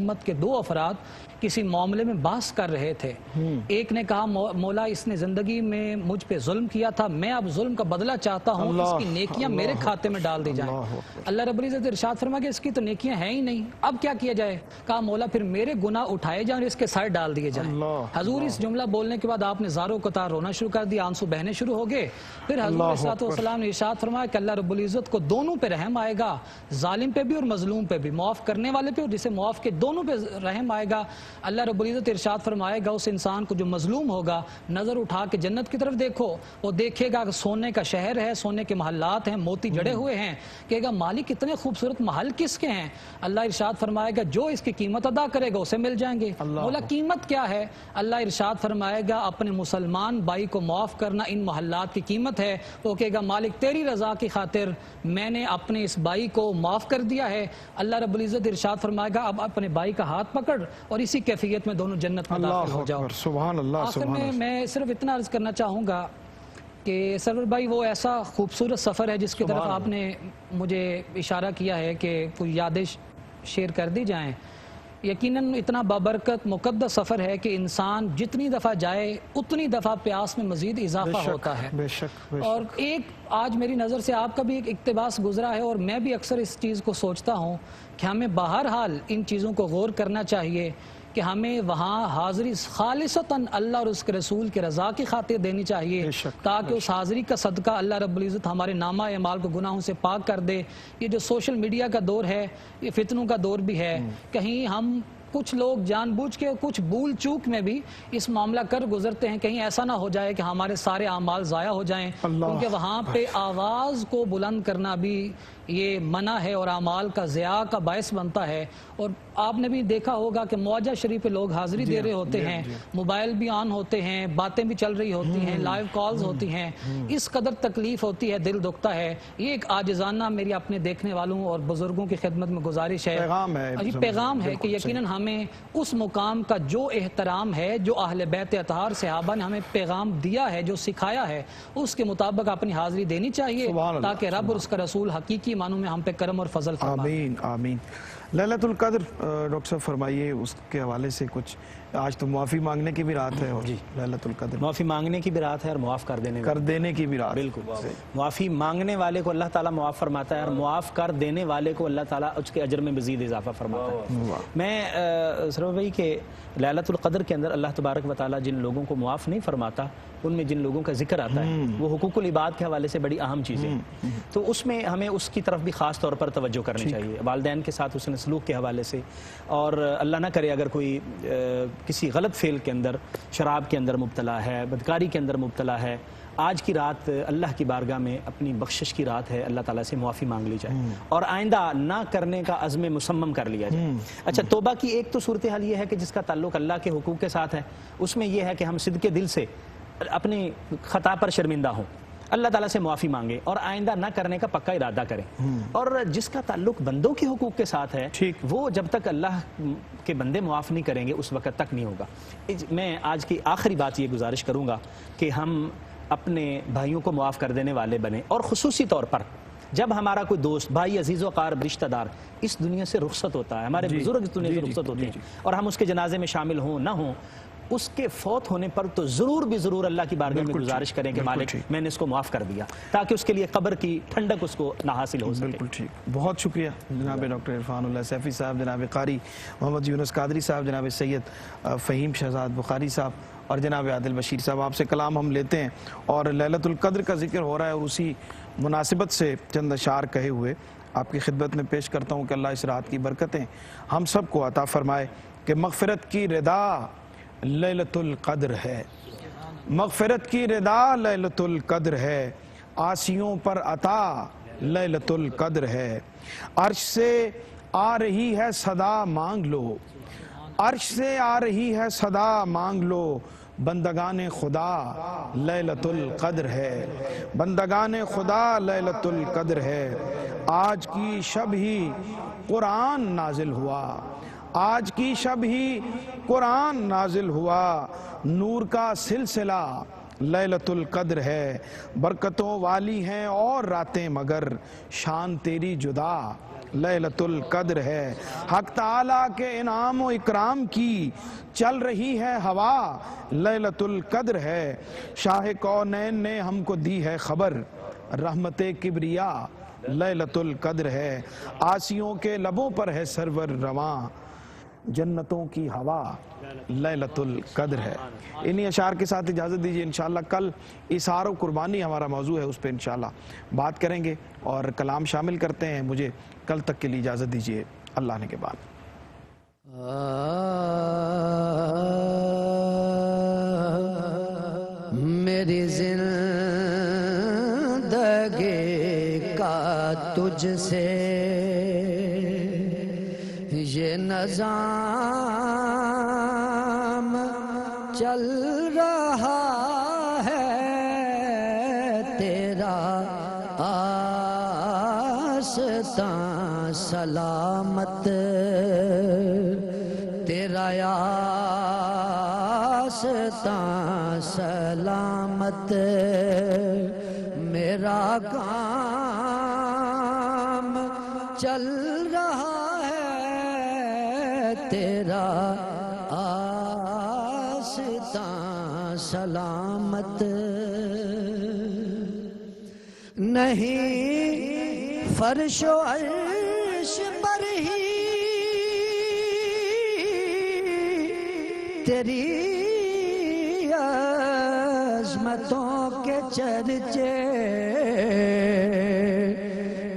امت کے 2 افراد کسی معاملے میں بحث کر رہے تھے. ایک نے کہا مولا اس نے زندگی میں مجھ پہ ظلم کیا تھا, میں اب ظلم کا بدلہ چاہتا ہوں, اس کی نیکیاں میرے کھاتے میں ڈال دی جائیں. اللہ رب العزت ارشاد فرما کہ اس کی تو نیکیاں ہیں ہی نہیں, اب کیا کیا جائے؟ کہا مولا پھر میرے گناہ اٹھائے جائیں اور اس کے سر ڈال دیے جائیں. حضور اس جملہ بولنے کے بعد آپ نے زاروں قطار رونا شروع کر دیا, آنسو بہنے شروع ہو گئے. پھر حضور صلی اللہ علیہ وسلم نے ارشاد فرمایا کہ اللہ رب العزت کو دونوں پہ رحم آئے گا, ظالم پہ بھی اور مظلوم پہ بھی, معاف کرنے والے پہ اور جسے معاف کے, دونوں پہ رحم آئے گا. اللہ رب العزت ارشاد فرمائے گا اس انسان کو جو مظلوم ہوگا, نظر اٹھا کے جنت کی طرف دیکھو, وہ دیکھے گا کہ سونے کا شہر ہے, سونے کے محلات ہیں, موتی جڑے ہوئے ہیں. کہے گا مالک کتنے خوبصورت محل کس کے ہیں؟ اللہ ارشاد فرمائے گا جو اس کی قیمت ادا کرے گا اسے مل جائیں گے. مولا قیمت کیا ہے؟ اللہ ارشاد فرمائے گا اپنے مسلمان بھائی کو معاف کرنا ان محلات کی قیمت ہے. وہ کہے گا مالک تیری رضا کی خاطر میں نے اپنے اس بھائی کو معاف کر دیا ہے. اللہ رب العزت ارشاد فرمائے گا اب اپنے بھائی کا ہاتھ پکڑ اور اسی کیفیت میں دونوں جنت میں داخل ہو جاؤ. سبحان اللہ. آخر میں صرف اتنا عرض کرنا چاہوں گا کہ سرور بھائی وہ ایسا خوبصورت سفر ہے جس کی طرف آپ نے مجھے اشارہ کیا ہے کہ کوئی یادیں شیئر کر دی جائیں. یقیناً اتنا بابرکت مقدس سفر ہے کہ انسان جتنی دفعہ جائے اتنی دفعہ پیاس میں مزید اضافہ ہوتا ہے. بے شک. اور ایک آج میری نظر سے آپ کا بھی ایک اقتباس گزرا ہے اور میں بھی اکثر اس چیز کو سوچتا ہوں کہ ہمیں بہرحال ان چیزوں کو غور کرنا چاہیے کہ ہمیں وہاں حاضری خالصتاً اللہ اور اس کے رسول کے رضا کی خاطر دینی چاہیے تاکہ اس حاضری کا صدقہ اللہ رب العزت ہمارے نامہ اعمال کو گناہوں سے پاک کر دے. یہ جو سوشل میڈیا کا دور ہے یہ فتنوں کا دور بھی ہے, کہیں ہم کچھ لوگ جان بوجھ کے کچھ بھول چوک میں بھی اس معاملہ کر گزرتے ہیں, کہیں ایسا نہ ہو جائے کہ ہمارے سارے اعمال ضائع ہو جائیں, کیونکہ وہاں پہ آواز کو بلند کرنا بھی یہ منع ہے اور اعمال کا ضیاع کا باعث بنتا ہے. اور آپ نے بھی دیکھا ہوگا کہ معجزہ شریف پہ لوگ حاضری دے رہے ہوتے ہیں, موبائل بھی آن ہوتے ہیں, باتیں بھی چل رہی ہوتی ہیں, لائیو کالز ہوتی ہیں, اس قدر تکلیف ہوتی ہے, دل دکھتا ہے. یہ ایک عاجزانہ میری اپنے دیکھنے والوں اور بزرگوں کی خدمت میں گزارش ہے, پیغام ہے کہ یقیناً ہمیں اس مقام کا جو احترام ہے جو اہل بیت اطہار صحابہ نے ہمیں پیغام دیا ہے, جو سکھایا ہے, اس کے مطابق اپنی حاضری دینی چاہیے تاکہ رب اور اس کا رسول حقیقی معنوں میں ہم پہ کرم اور فضل فرمائے. آمین آمین. لیلۃ القدر ڈاکٹر صاحب فرمائیے اس کے حوالے سے کچھ. آج تو معافی مانگنے کی بھی رات ہے, اور لیلۃ القدر معافی مانگنے کی بھی رات ہے اور معاف کر دینے کی بھی رات. بالکل. معافی مانگنے والے کو اللہ تعالیٰ معاف فرماتا ہے اور معاف کر دینے والے کو اللہ تعالیٰ اس کے اجر میں مزید اضافہ فرماتا ہے. میں سرور بھائی کہ لیلۃ القدر کے اندر اللہ تبارک و تعالیٰ جن لوگوں کو معاف نہیں فرماتا ان میں جن لوگوں کا ذکر آتا ہے وہ حقوق العباد کے حوالے سے بڑی اہم چیزیں ہیں. تو اس میں ہمیں اس کی طرف بھی خاص طور پر توجہ کرنی چاہیے, والدین کے ساتھ حسن سلوک کے حوالے سے. اور اللہ نہ کرے اگر کوئی کسی غلط فعل کے اندر, شراب کے اندر مبتلا ہے, بدکاری کے اندر مبتلا ہے, آج کی رات اللہ کی بارگاہ میں اپنی بخشش کی رات ہے, اللہ تعالیٰ سے معافی مانگ لی جائے اور آئندہ نہ کرنے کا عزم مصمم کر لیا جائے. اچھا, توبہ کی ایک تو صورتحال یہ ہے کہ جس کا تعلق اللہ کے حقوق کے ساتھ ہے, اس میں یہ ہے کہ ہم صدق دل سے اپنی خطا پر شرمندہ ہوں, اللہ تعالیٰ سے معافی مانگے اور آئندہ نہ کرنے کا پکا ارادہ کریں. اور جس کا تعلق بندوں کے حقوق کے ساتھ ہے وہ جب تک اللہ کے بندے معاف نہیں کریں گے اس وقت تک نہیں ہوگا. میں آج کی آخری بات یہ گزارش کروں گا کہ ہم اپنے بھائیوں کو معاف کر دینے والے بنیں, اور خصوصی طور پر جب ہمارا کوئی دوست, بھائی, عزیز و اقارب, رشتہ دار اس دنیا سے رخصت ہوتا ہے, ہمارے بزرگ اس دنیا سے رخصت ہوتے ہیں اور ہم اس کے جنازے میں شامل ہوں نہ ہوں, اس کے فوت ہونے پر تو ضرور بھی ضرور اللہ کی بارگاہ میں گزارش کریں کہ مالک میں نے اس کو معاف کر دیا, تاکہ اس کے لیے قبر کی ٹھنڈک اس کو نہ حاصل ہو سکے. بالکل ٹھیک. بہت شکریہ جناب ڈاکٹر عرفان اللہ سیفی صاحب, جناب قاری محمد یونس قادری صاحب, جناب سید فہیم شہزاد بخاری صاحب اور جناب عادل بشیر صاحب. آپ سے کلام ہم لیتے ہیں اور لیلۃ القدر کا ذکر ہو رہا ہے, اور اسی مناسبت سے چند اشعار کہے ہوئے آپ کی خدمت میں پیش کرتا ہوں کہ اللہ اس رات کی برکتیں ہم سب کو عطا فرمائے کہ مغفرت کی رضا لیلۃ القدر ہے, مغفرت کی رضا لیلۃ القدر ہے, آسیوں پر عطا لیلۃ القدر ہے. عرش سے آ رہی ہے صدا مانگ لو, عرش سے آ رہی ہے صدا مانگ لو, بندگان خدا لیلۃ القدر ہے, بندگان خدا لیلۃ القدر ہے. آج کی شب ہی قرآن نازل ہوا, آج کی شب ہی قرآن نازل ہوا, نور کا سلسلہ لیلۃ القدر ہے. برکتوں والی ہیں اور راتیں مگر شان تیری جدا لیلۃ القدر ہے۔ حق تعالیٰ کے انعام و اکرام کی چل رہی ہے ہوا، لیلۃ القدر ہے۔ شاہ کونین نے ہم کو دی ہے خبر، رحمت کبریا لیلۃ القدر ہے۔ آسیوں کے لبوں پر ہے سرور رواں، جنتوں کی ہوا لیلۃ القدر ہے۔ انہی اشعار کے ساتھ اجازت دیجیے، انشاءاللہ کل اظہار و قربانی ہمارا موضوع ہے، اس پہ انشاءاللہ بات کریں گے اور کلام شامل کرتے ہیں۔ مجھے کل تک کے لیے اجازت دیجیے، اللہ نے کے بعد۔ میری زندگی کا تجھ سے یہ نظام چل رہا ہے، تیرا آستاں سلامت، تیرا آستاں سلامت، میرا کام چل رہا ہے، تیرا آستاں سلامت، نہیں فرش و عرش پر ہی تیری عظمتوں کے چرچے،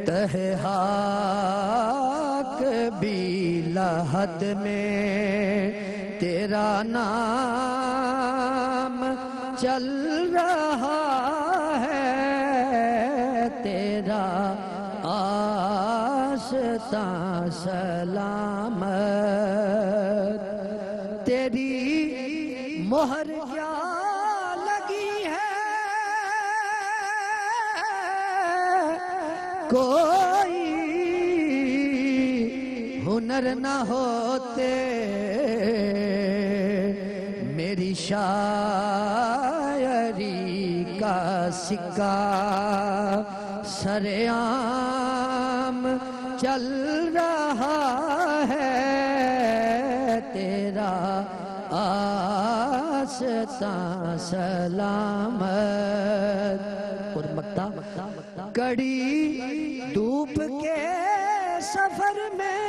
تہ خاک بھی لحد میں تیرا نام چل رہا ہے، تیرا آستاں سلامت، تیری مہر کیا لگی ہے، کوئی ہنر نہ ہوتے، میری شاعری کا سکہ سرعام چل رہا ہے، تیرا آستاں سلامت۔ اور مکتا کڑی دھوپ کے سفر میں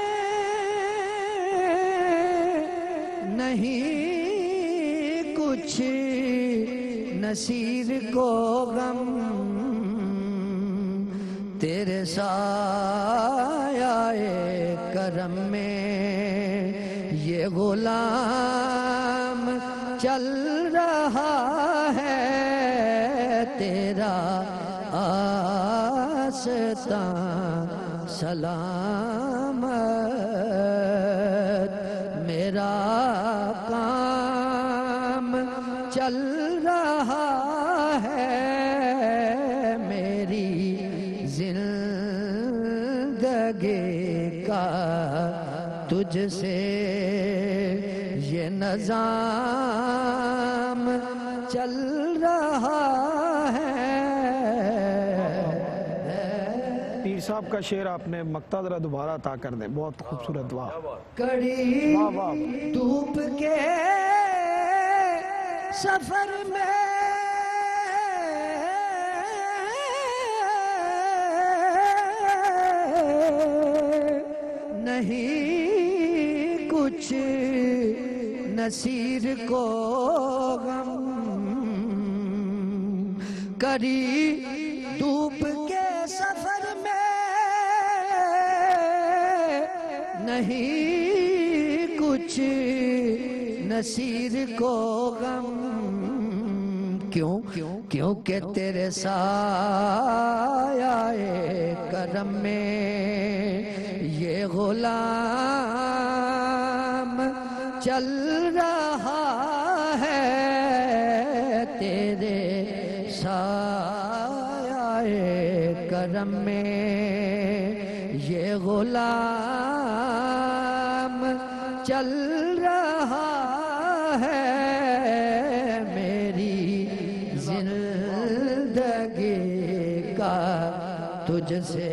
نہیں کچھ نصیر کو غم، تیرے سایہ کرم میں یہ غلام چل رہا ہے، تیرا آستاں سلامت، میرا کام چل رہا ہے، میری زندگی کا تجھ سے یہ نظام چل رہا ہے۔ پیر صاحب کا شعر آپ نے مقطع ذرا دوبارہ عطا کر دیں، بہت خوبصورت دعا۔ کڑی واہ واہ۔ دھوپ کے سفر میں نہیں کچھ نصیر کو غم، کڑی دھوپ کے سفر میں نہیں کچھ نصیر کو غم، کیوں کیونکہ تیرے سایہ کرم میں یہ غلام چل رہا ہے، تیرے سایہ کرم میں یہ غلام چل رہا ہے، میری زندگی کا تجھ سے